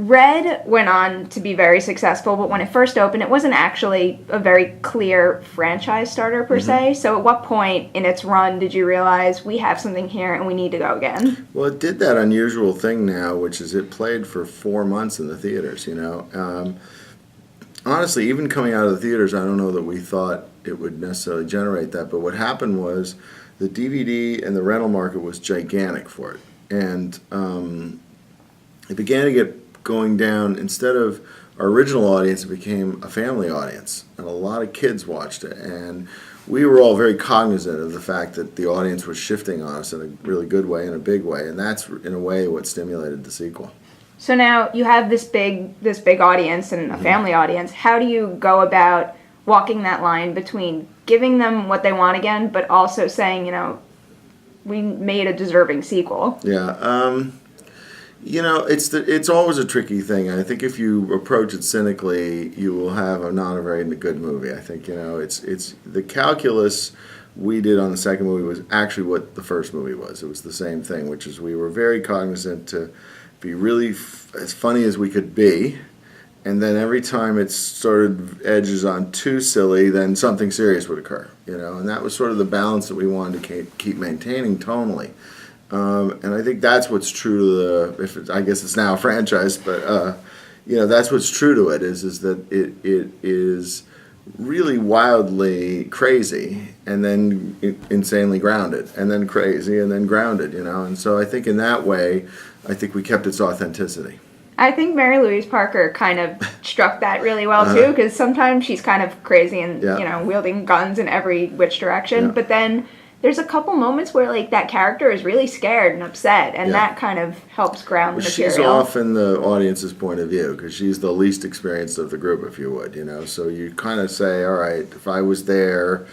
Red went on to be very successful, but when it first opened, it wasn't actually a very clear franchise starter per se. So at what point in its run did you realize we have something here and we need to go again? Well, it did that unusual thing now, which is it played for 4 months in the theaters, Honestly, even coming out of the theaters, I don't know that we thought it would necessarily generate that, but what happened was the DVD and the rental market was gigantic for it. And it began to get going down. Instead of our original audience, it became a family audience, and a lot of kids watched it. And we were all very cognizant of the fact that the audience was shifting on us in a really good way, in a big way, and that's in a way what stimulated the sequel. So now you have this big audience and a family audience. How do you go about walking that line between giving them what they want again, but also saying, we made a deserving sequel? Yeah. It's always a tricky thing. I think if you approach it cynically, you will have not a very good movie. I think it's the calculus we did on the second movie was actually what the first movie was. It was the same thing, which is we were very cognizant to be really as funny as we could be, and then every time it started edges on too silly, then something serious would occur. And that was sort of the balance that we wanted to keep maintaining tonally. And I think that's what's true to I guess it's now a franchise, but that's what's true to it is that it is really wildly crazy and then insanely grounded, and then crazy and then grounded, And so I think in that way, I think we kept its authenticity. I think Mary Louise Parker kind of struck that really well too, because sometimes she's kind of crazy and wielding guns in every which direction, but then there's a couple moments where that character is really scared and upset, and that kind of helps ground the material. She's often the audience's point of view because she's the least experienced of the group, if you would, So you kind of say, all right, if I was there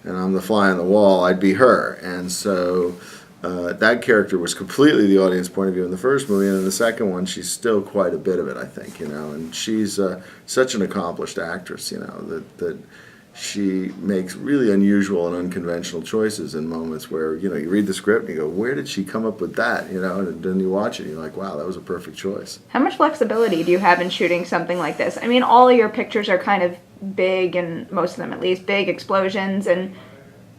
and I'm the fly on the wall, I'd be her. And so that character was completely the audience point of view in the first movie, and in the second one, she's still quite a bit of it, I think, And she's such an accomplished actress, that she makes really unusual and unconventional choices in moments where, you read the script and you go, where did she come up with that? And then you watch it and you're like, wow, that was a perfect choice. How much flexibility do you have in shooting something like this? I mean, all of your pictures are kind of big, and most of them at least, big explosions, and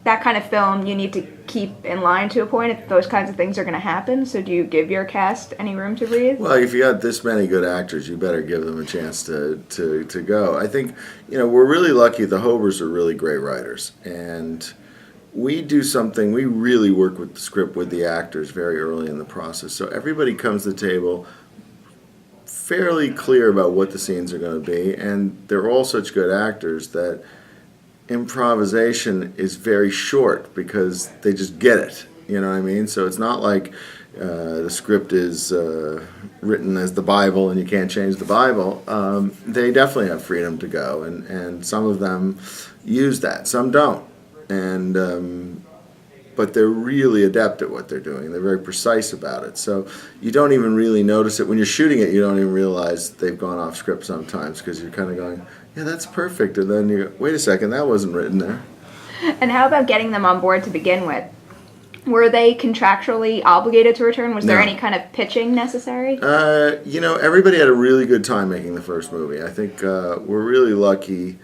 that kind of film you need to keep in line to a point if those kinds of things are going to happen. So do you give your cast any room to breathe? Well, if you got this many good actors, you better give them a chance to go. I think, we're really lucky. The Hobers are really great writers. And we really work with the script with the actors very early in the process. So everybody comes to the table fairly clear about what the scenes are going to be. And they're all such good actors that improvisation is very short because they just get it. You know what I mean? So it's not like the script is written as the Bible and you can't change the Bible. They definitely have freedom to go, and some of them use that, some don't. And but they're really adept at what they're doing. They're very precise about it. So you don't even really notice it. When you're shooting it, you don't even realize they've gone off script sometimes because you're kind of going, yeah, that's perfect. And then you go, wait a second, that wasn't written there. And how about getting them on board to begin with? Were they contractually obligated to return? Was there any kind of pitching necessary? Everybody had a really good time making the first movie. I think we're really lucky.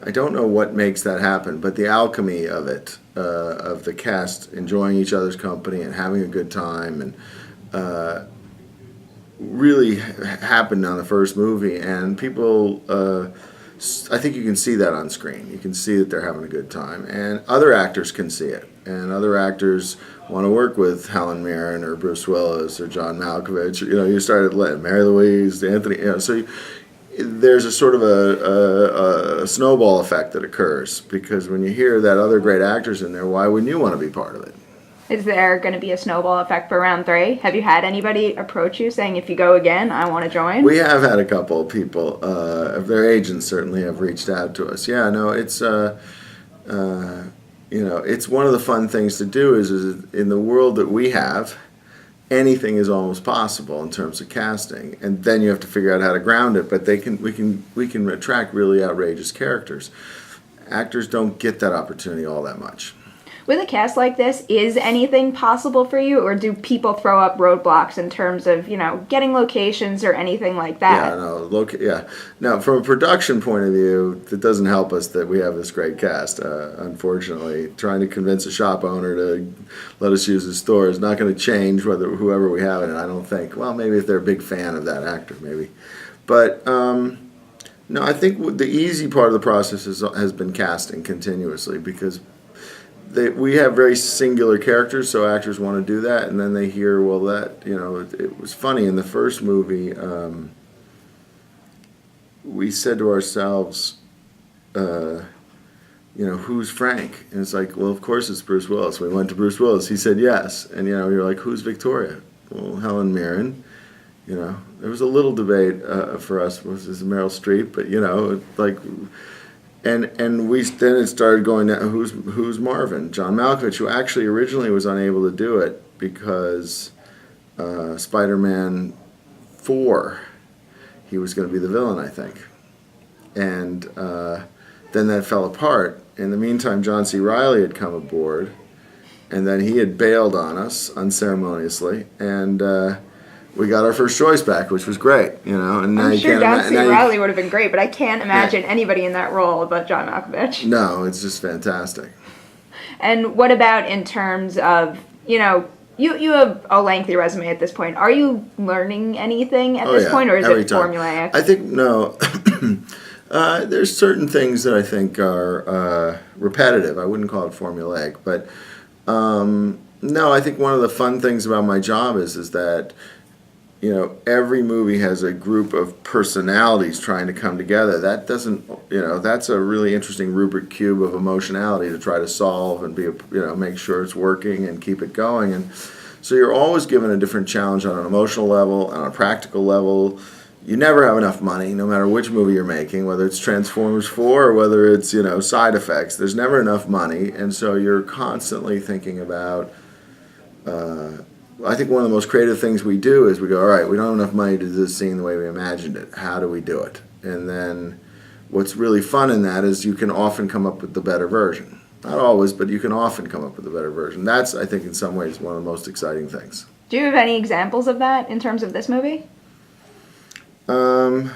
I don't know what makes that happen, but the alchemy of it, of the cast enjoying each other's company and having a good time, and really happened on the first movie. And people, I think you can see that on screen. You can see that they're having a good time, and other actors can see it. And other actors want to work with Helen Mirren or Bruce Willis or John Malkovich. You started letting Mary Louise, Anthony. So there's a sort of a snowball effect that occurs because when you hear that other great actors in there, why wouldn't you want to be part of it? Is there going to be a snowball effect for round 3? Have you had anybody approach you saying, if you go again, I want to join? We have had a couple of people. Their agents certainly have reached out to us. Yeah, no, it's it's one of the fun things to do is in the world that we have, anything is almost possible in terms of casting, and then you have to figure out how to ground it. But we can attract really outrageous characters. Actors don't get that opportunity all that much. With a cast like this, is anything possible for you, or do people throw up roadblocks in terms of, getting locations or anything like that? Yeah, no. Now, from a production point of view, it doesn't help us that we have this great cast. Unfortunately, trying to convince a shop owner to let us use his store is not going to change whoever we have in it. I don't think. Well, maybe if they're a big fan of that actor, maybe. But no, I think the easy part of the process has been casting continuously, because we have very singular characters, so actors want to do that, and then they hear, well, it was funny in the first movie. We said to ourselves, who's Frank? And it's like, well, of course it's Bruce Willis. We went to Bruce Willis. He said yes, and you're like, who's Victoria? Well, Helen Mirren. There was a little debate for us, was this Meryl Streep? But and we then it started going down, who's Marvin? John Malkovich, who actually originally was unable to do it because Spider-Man 4, he was going to be the villain, I think, and then that fell apart. In the meantime, John C. Reilly had come aboard, and then he had bailed on us unceremoniously, and we got our first choice back, which was great, And now I'm sure John C. Reilly would have been great, but I can't imagine anybody in that role but John Malkovich. No, it's just fantastic. And what about in terms of, you have a lengthy resume at this point. Are you learning anything at this point, or is it formulaic? I think, no. There's certain things that I think are repetitive. I wouldn't call it formulaic, but no, I think one of the fun things about my job is that every movie has a group of personalities trying to come together. That doesn't, that's a really interesting Rubik cube of emotionality to try to solve and make sure it's working and keep it going. And so you're always given a different challenge on an emotional level, on a practical level. You never have enough money, no matter which movie you're making, whether it's Transformers 4 or whether it's, side effects. There's never enough money, and so you're constantly thinking about I think one of the most creative things we do is we go, all right, we don't have enough money to do this scene the way we imagined it. How do we do it? And then what's really fun in that is you can often come up with the better version. Not always, but you can often come up with a better version. That's, I think, in some ways, one of the most exciting things. Do you have any examples of that in terms of this movie? Well,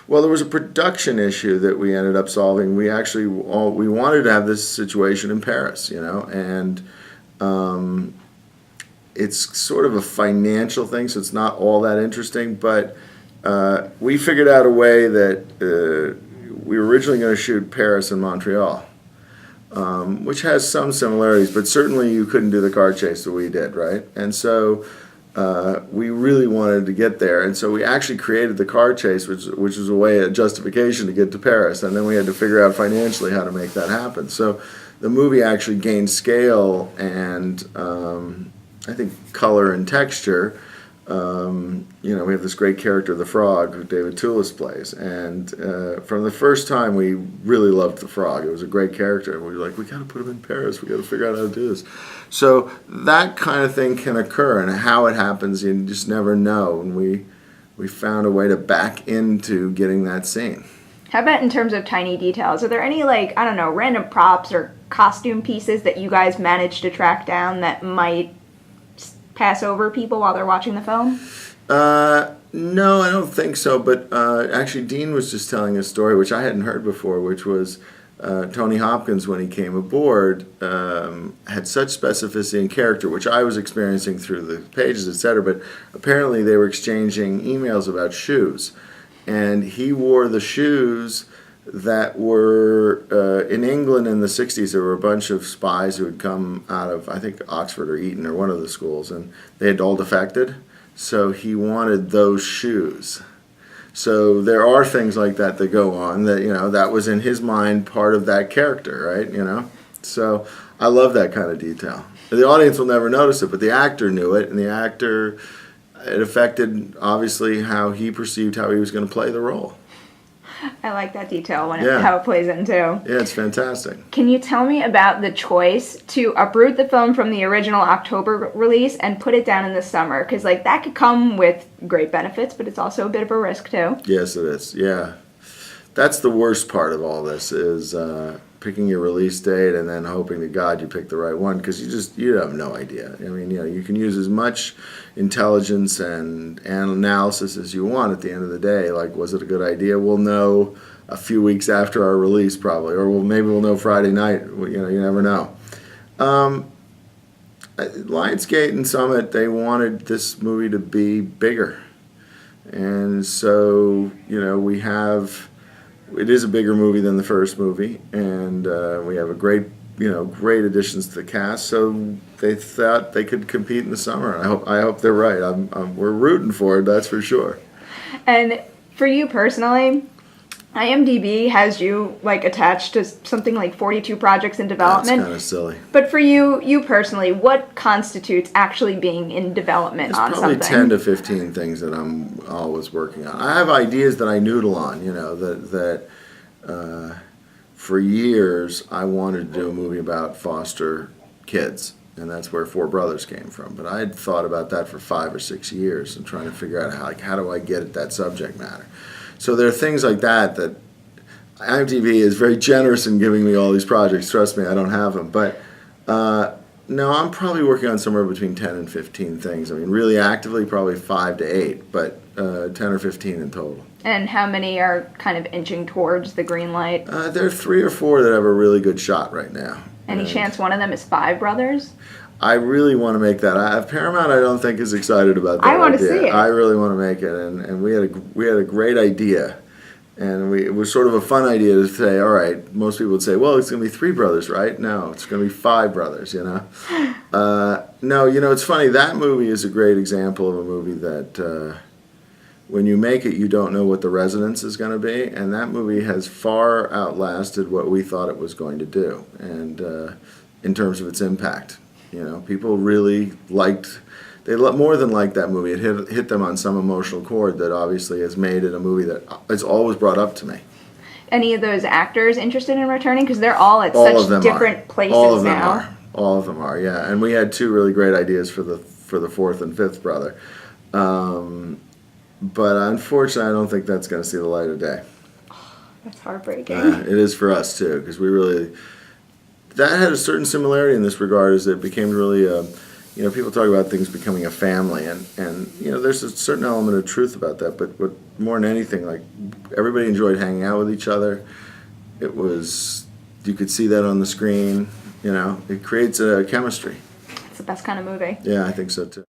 there was a production issue that we ended up solving. We actually we wanted to have this situation in Paris, and it's sort of a financial thing, so it's not all that interesting. But we figured out a way that we were originally going to shoot Paris and Montreal, which has some similarities, but certainly you couldn't do the car chase that we did, right? And so we really wanted to get there, and so we actually created the car chase, which was a justification to get to Paris, and then we had to figure out financially how to make that happen. So the movie actually gained scale and I think color and texture. We have this great character, the Frog, who David Toulis plays, and from the first time we really loved the Frog. It was a great character, and we were like, we got to put him in Paris. We got to figure out how to do this. So that kind of thing can occur, and how it happens, you just never know. And we found a way to back into getting that scene. How about in terms of tiny details? Are there any, random props or costume pieces that you guys managed to track down that might pass over people while they're watching the film? No, I don't think so. But actually, Dean was just telling a story which I hadn't heard before, which was Tony Hopkins, when he came aboard, had such specificity in character, which I was experiencing through the pages, etc. But apparently, they were exchanging emails about shoes, and he wore the shoes that were in England in the 60s. There were a bunch of spies who had come out of, I think, Oxford or Eton or one of the schools, and they had all defected, so he wanted those shoes. So there are things like that go on that, that was in his mind part of that character, right? So I love that kind of detail. The audience will never notice it, but the actor knew it, and the actor, it affected, obviously, how he perceived how he was going to play the role. I like that detail how it plays in, too. Yeah, it's fantastic. Can you tell me about the choice to uproot the film from the original October release and put it down in the summer? Because, that could come with great benefits, but it's also a bit of a risk, too. Yes, it is. Yeah. That's the worst part of all this is picking your release date and then hoping to God you pick the right one, because you have no idea. I mean, you can use as much intelligence and analysis as you want at the end of the day. Like, was it a good idea? We'll know a few weeks after our release probably, or maybe we'll know Friday night. You never know. Lionsgate and Summit, they wanted this movie to be bigger. And so, it is a bigger movie than the first movie, and we have great additions to the cast. So they thought they could compete in the summer. I hope they're right. We're rooting for it, that's for sure. And for you personally, IMDb has you attached to something like 42 projects in development. That's kind of silly. But for you personally, what constitutes actually being in development on something? There's probably 10 to 15 things that I'm always working on. I have ideas that I noodle on, that for years I wanted to do a movie about foster kids, and that's where Four Brothers came from. But I had thought about that for 5 or 6 years and trying to figure out how do I get at that subject matter. So there are things like that IMDb is very generous in giving me all these projects. Trust me, I don't have them. But no, I'm probably working on somewhere between 10 and 15 things. I mean, really actively, probably 5 to 8, but 10 or 15 in total. And how many are kind of inching towards the green light? There are 3 or 4 that have a really good shot right now. Any chance one of them is Five Brothers? I really want to make that. Paramount, I don't think, is excited about that. I want to see it. I really want to make it, and we had a great idea, and it was sort of a fun idea to say, all right. Most people would say, well, it's going to be 3 brothers, right? No, it's going to be 5 brothers. No, it's funny. That movie is a great example of a movie that when you make it, you don't know what the resonance is going to be, and that movie has far outlasted what we thought it was going to do, and in terms of its impact. People really more than liked that movie. It hit them on some emotional chord that obviously has made it a movie that it's always brought up to me. Any of those actors interested in returning? Because they're all at such different places now. All of them are, yeah. And we had 2 really great ideas for the 4th and 5th brother. But unfortunately, I don't think that's going to see the light of day. That's heartbreaking. It is for us, too, because that had a certain similarity in this regard, is it became really, people talk about things becoming a family, and there's a certain element of truth about that, but more than anything, everybody enjoyed hanging out with each other. You could see that on the screen, it creates a chemistry. It's the best kind of movie. Yeah, I think so too.